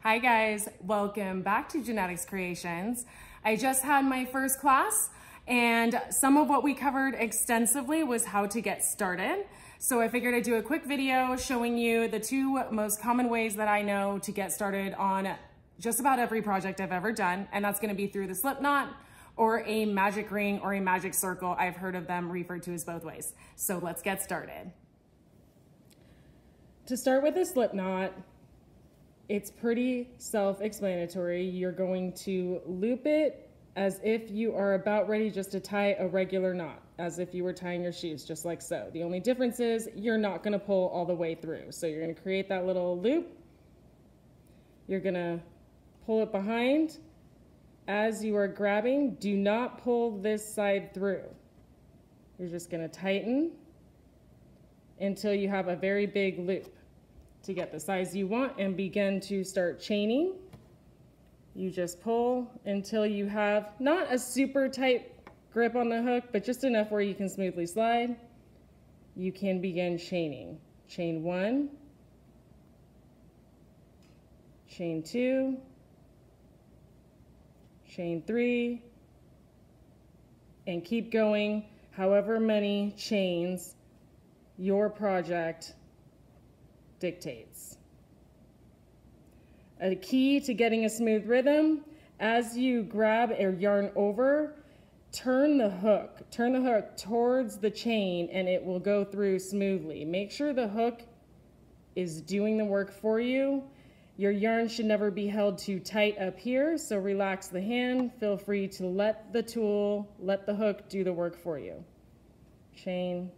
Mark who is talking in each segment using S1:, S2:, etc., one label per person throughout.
S1: Hi guys, welcome back to Genetics Creations. I just had my first class and some of what we covered extensively was how to get started. So I figured I'd do a quick video showing you the two most common ways that I know to get started on just about every project I've ever done. And that's gonna be through the Slipknot or a magic ring or a magic circle. I've heard of them referred to as both ways. So let's get started. To start with the Slipknot, it's pretty self-explanatory. You're going to loop it as if you are about ready just to tie a regular knot, as if you were tying your shoes, just like so. The only difference is you're not gonna pull all the way through. So you're gonna create that little loop. You're gonna pull it behind. As you are grabbing, do not pull this side through. You're just gonna tighten until you have a very big loop to get the size you want and begin to start chaining. You just pull until you have not a super tight grip on the hook, but just enough where you can smoothly slide. You can begin chaining. Chain 1, chain 2, chain 3, and keep going however many chains your project dictates. A key to getting a smooth rhythm, as you grab or yarn over, turn the hook towards the chain and it will go through smoothly. Make sure the hook is doing the work for you. Your yarn should never be held too tight up here, so relax the hand. Feel free to let the hook do the work for you. Chain,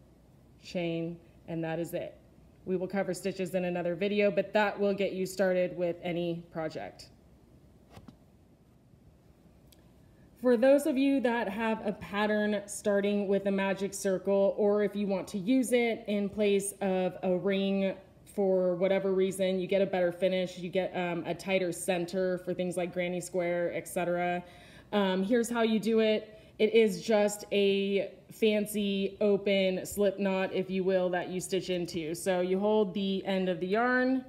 S1: chain, and that is it. We will cover stitches in another video, but that will get you started with any project. For those of you that have a pattern starting with a magic circle, or if you want to use it in place of a ring for whatever reason, you get a better finish, you get a tighter center for things like granny square, etc. Here's how you do it. It is just a fancy open slip knot, if you will, that you stitch into. So you hold the end of the yarn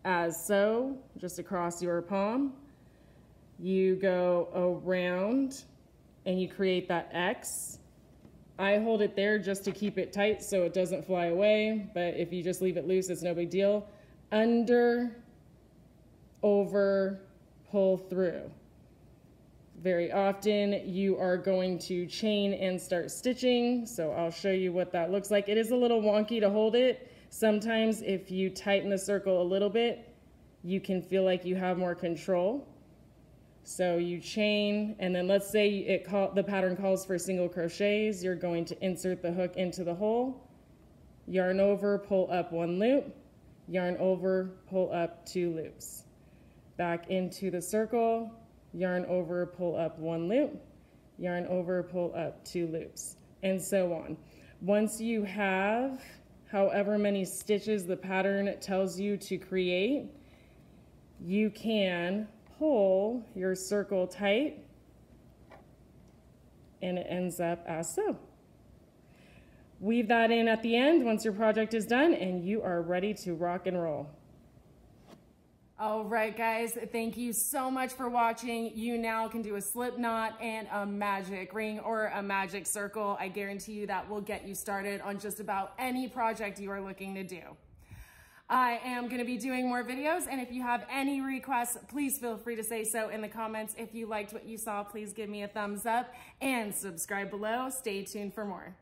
S1: as so, just across your palm. You go around and you create that X. I hold it there just to keep it tight so it doesn't fly away, but if you just leave it loose, it's no big deal. Under, over, pull through. Very often you are going to chain and start stitching, so I'll show you what that looks like. It is a little wonky to hold it. Sometimes if you tighten the circle a little bit, you can feel like you have more control. So you chain, and then let's say the pattern calls for single crochets. You're going to insert the hook into the hole, yarn over, pull up 1 loop, yarn over, pull up 2 loops. Back into the circle, yarn over, pull up 1 loop, yarn over, pull up 2 loops, and so on. Once you have however many stitches the pattern tells you to create, you can pull your circle tight and it ends up as so. Weave that in at the end once your project is done and you are ready to rock and roll. All right, guys, thank you so much for watching. You now can do a slip knot and a magic ring or a magic circle. I guarantee you that will get you started on just about any project you are looking to do. I am going to be doing more videos, and if you have any requests, please feel free to say so in the comments. If you liked what you saw, please give me a thumbs up and subscribe below. Stay tuned for more.